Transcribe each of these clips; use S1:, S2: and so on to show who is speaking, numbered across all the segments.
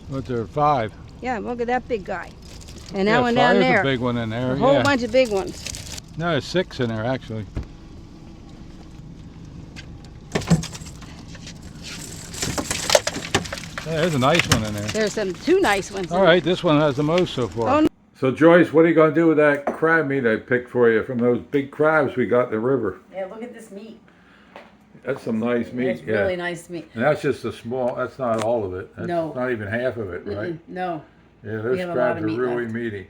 S1: But there are 5.
S2: Yeah, look at that big guy. And that
S1: Yeah,
S2: one down
S1: 5's
S2: there.
S1: a big one in there.
S2: A whole
S1: Yeah.
S2: bunch of big ones.
S1: No, there's 6 in there actually. Yeah, there's a nice one in there.
S2: There's two nice ones.
S1: All right, this one has the most so far.
S2: Oh, no.
S1: So Joyce, what are you going to do with that crab meat I picked for you from those big crabs we got in the river?
S2: Yeah, look at this meat.
S1: That's some nice meat.
S2: It's really nice meat.
S1: And that's just a small, that's not all of it. That's
S2: No.
S1: not even half of it, right?
S2: No.
S1: Yeah, those crabs are really meaty.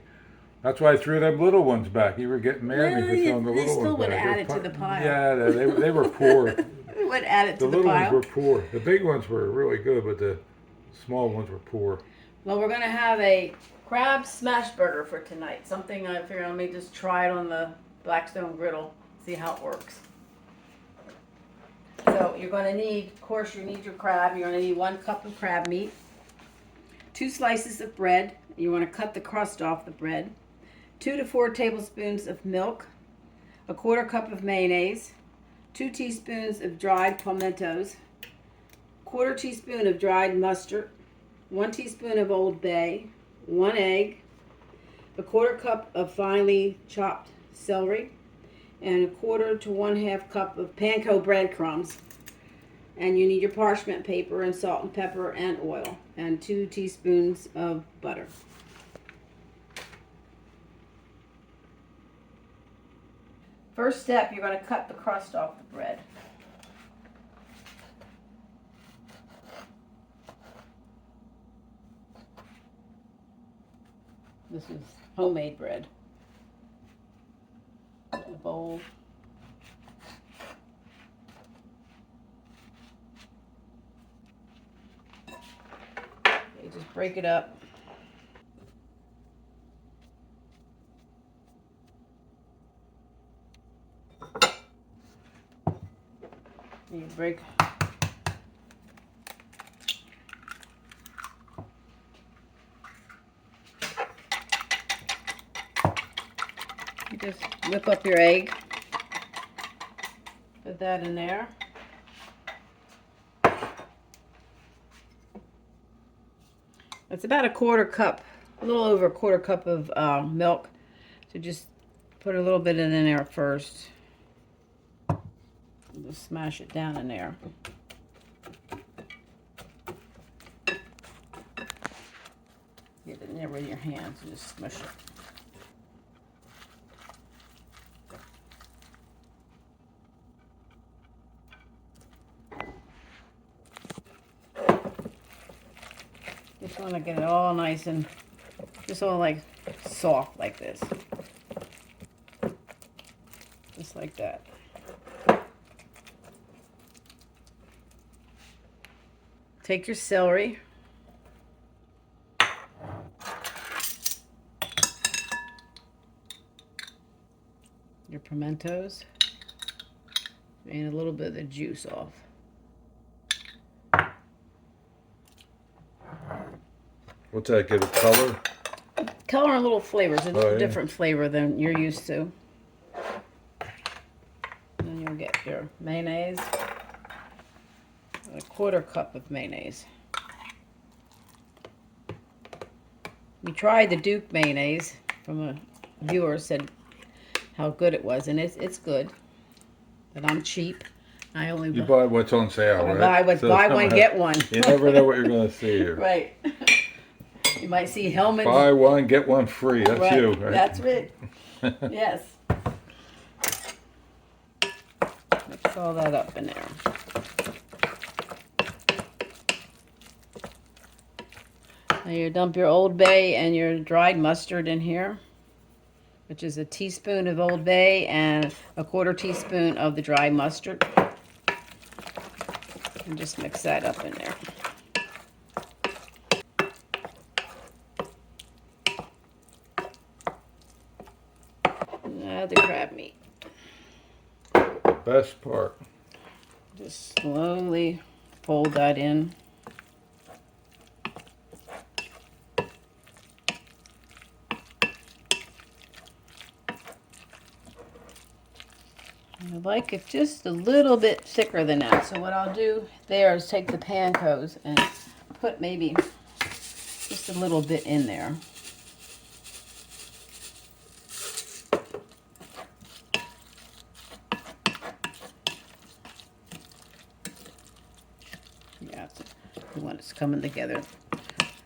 S1: That's why I threw them little ones back. You were getting mad at me for throwing the little ones back.
S2: They still would add it to the pile.
S1: Yeah, they were poor.
S2: They would add it to the pile.
S1: The little ones were poor. The big ones were really good, but the small ones were poor.
S2: Well, we're going to have a crab smash burger for tonight. Something I figured let me just try it on the Blackstone Griddle, see how it works. So you're going to need, of course, you need your crab. You're going to need 1 cup of crab meat, 2 slices of bread. You want to cut the crust off the bread. 2 to 4 tablespoons of milk, 1/4 cup of mayonnaise, 2 teaspoons of dried pimentos, 1/4 teaspoon of dried mustard, 1 teaspoon of Old Bay, 1 egg, 1/4 cup of finely chopped celery, and 1/4 to 1/2 cup of panko breadcrumbs. And you need your parchment paper and salt and pepper and oil, and 2 teaspoons of butter. First step, you're going to cut the crust off the bread. This is homemade bread. Put in a bowl. Okay, just break it up. You break. You just whip up your egg. Put that in there. It's about 1/4 cup, a little over 1/4 cup of milk. So just put a little bit in there first. Just smash it down in there. Get it in there with your hands and just smush it. Just want to get it all nice and just all like soft like this. Just like that. Take your celery. Your pimentos. Drain a little bit of the juice off.
S1: What's that, give it color?
S2: Color and little flavors. It's
S1: Oh,
S2: a
S1: yeah.
S2: different flavor than you're used to. Then you'll get your mayonnaise. 1/4 cup of mayonnaise. We tried the Duke mayonnaise from a viewer, said how good it was, and it's good. But I'm cheap. I only
S1: You buy what's on sale, right?
S2: buy one, get one.
S1: You never know what you're going to see here.
S2: Right. You might see Hellman's.
S1: Buy one, get one free. That's
S2: right.
S1: you, right?
S2: That's it. Yes. Mix all that up in there. Now you dump your Old Bay and your dried mustard in here, which is 1 teaspoon of Old Bay and 1/4 teaspoon of the dry mustard. And just mix that up in there. Add the crab meat.
S1: Best part.
S2: Just slowly fold that in. I like it just a little bit thicker than that. So what I'll do there is take the pancos and put maybe just a little bit in there. Yeah, we want it's coming together.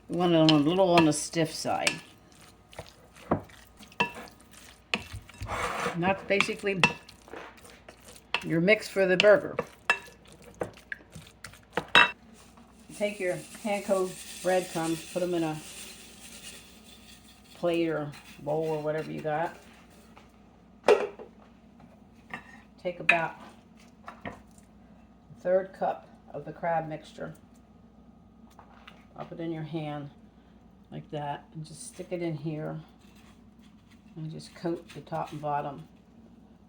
S2: We want it a little on the stiff side. And that's basically your mix for the burger. Take your hand-coated breadcrumbs, put them in a plate or bowl or whatever you got. Take about a 1/3 cup of the crab mixture. Pop it in your hand like that and just stick it in here and just coat the top and bottom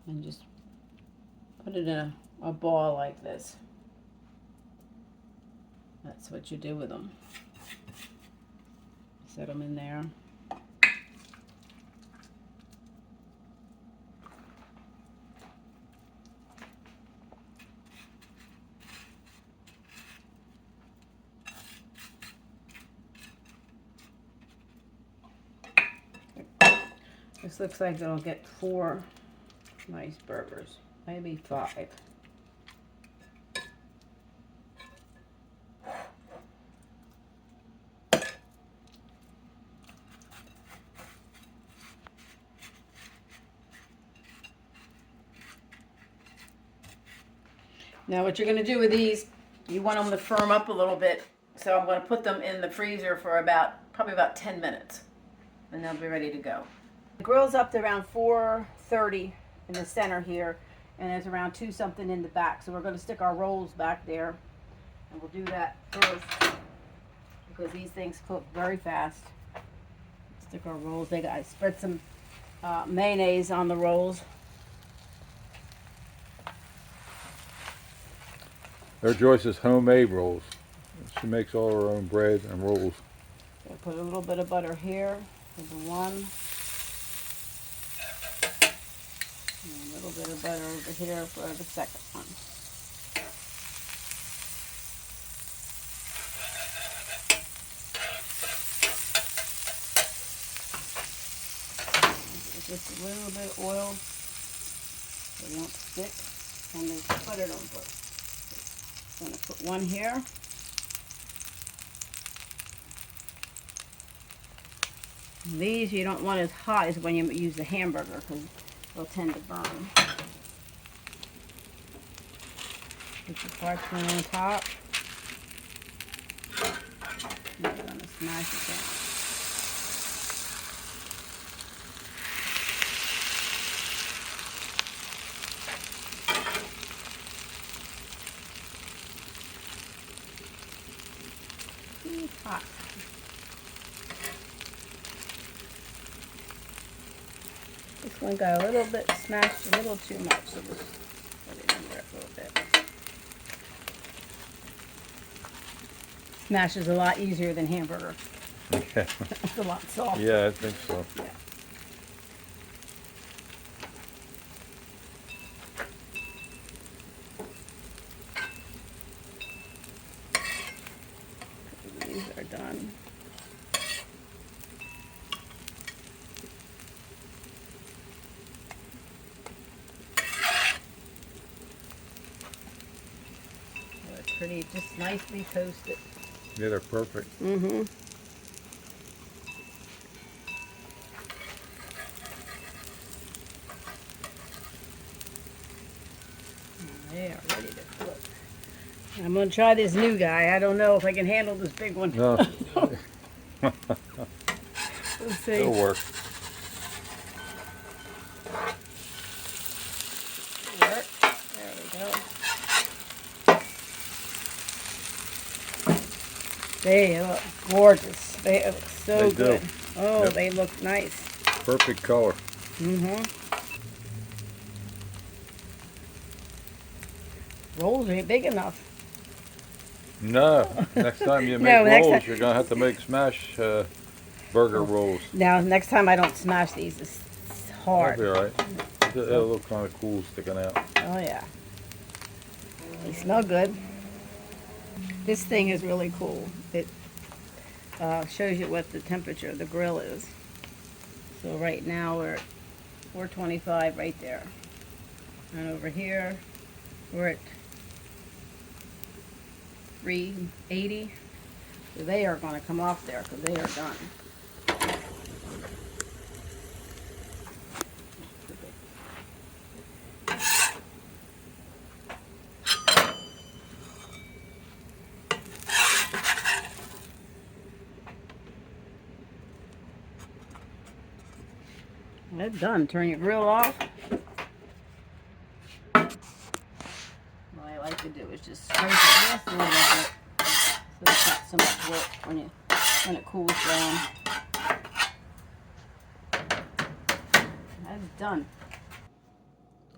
S2: and just put it in a ball like this. That's what you do with them. Set them in there. This looks like it'll get 4 nice burgers, maybe 5. Now what you're going to do with these, you want them to firm up a little bit, so I'm going to put them in the freezer for probably about 10 minutes, and they'll be ready to go. The grill's up to around 430 in the center here, and there's around 2 something in the back, so we're going to stick our rolls back there, and we'll do that first, because these things cook very fast. Stick our rolls, I spread some mayonnaise on the rolls.
S1: They're Joyce's homemade rolls. She makes all her own bread and rolls.
S2: I'll put a little bit of butter here for the one. And a little bit of butter over here for the second one. Just a little bit of oil so they don't stick, and they put it over. I'm going to put one here. These you don't want as hot as when you use the hamburger, because they'll tend to burn. Put your parchment on top. You're going to smash it down. Hot. This one got a little bit smashed, a little too much, so just put it in there a little bit. Smash is a lot easier than hamburger.
S1: Yeah.
S2: It's a lot softer.
S1: Yeah, I think so.
S2: Yeah. These are done. They're pretty, just nicely toasted.
S1: Yeah, they're perfect.
S2: Mm-hmm. They are ready to cook. I'm going to try this new guy. I don't know if I can handle this big one.
S1: No.
S2: Let's see.
S1: It'll work.
S2: Work. There we go. They look gorgeous. They look so
S1: They do.
S2: good. Oh,
S1: Yep.
S2: they look nice.
S1: Perfect color.
S2: Mm-hmm. Rolls ain't big enough.
S1: No. Next time you make
S2: No, next
S1: rolls,
S2: time-
S1: you're going to have to make smash burger rolls.
S2: Now, next time I don't smash these. It's hard.
S1: That'll be all right. It'll look kind of cool sticking out.
S2: Oh, yeah. They smell good. This thing is really cool. shows you what the temperature of the grill is. So right now we're at 425 right there. And over here, we're at 380. So they are going to come off there because they are done. That's done. Turn your grill off. What I like to do is just scrape it just a little bit, so it's not so much work when it cools down. That's done.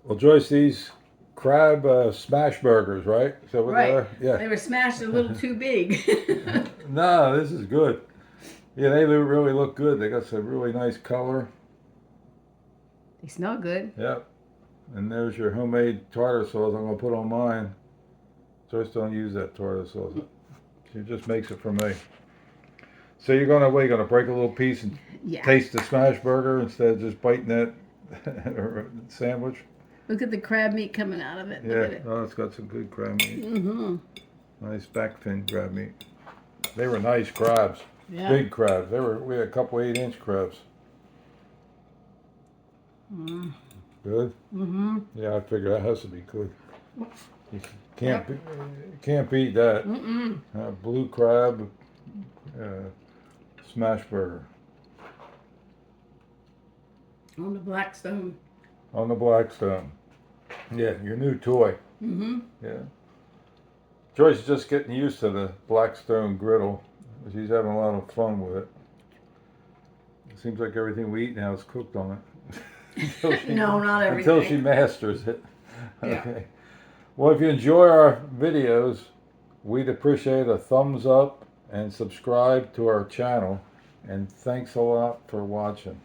S1: Well, Joyce, these crab Smashburgers, right? Is that what they
S2: Right.
S1: are? Yeah.
S2: They were smashed a little too big.
S1: No, this is good. Yeah, they really look good. They got some really nice color.
S2: They smell good.
S1: Yep. And there's your homemade tartar sauce I'm going to put on mine. Joyce don't use that tartar sauce. She just makes it for me. So you're going to, what, you're going to break a little piece and
S2: Yeah.
S1: taste the smash burger instead of just biting that sandwich?
S2: Look at the crab meat coming out of it.
S1: Yeah.
S2: Look at it.
S1: Oh, it's got some good crab meat.
S2: Mm-hmm.
S1: Nice back fin crab meat. They were nice crabs.
S2: Yeah.
S1: Big crabs. We had a couple 8-inch crabs.
S2: Mm.
S1: Good?
S2: Mm-hmm.
S1: Yeah, I figure that has to be good. You can't beat that.
S2: Mm-mm.
S1: Blue crab smash burger
S2: On the Blackstone.
S1: on the Blackstone. Yeah, your new toy.
S2: Mm-hmm.
S1: Yeah. Joyce is just getting used to the Blackstone Griddle. She's having a lot of fun with it. It seems like everything we eat now is cooked on it.
S2: No, not everything.
S1: Until she masters it.
S2: Yeah.
S1: Okay. Well, if you enjoy our videos, we'd appreciate a thumbs up and subscribe to our channel. And thanks a lot for watching.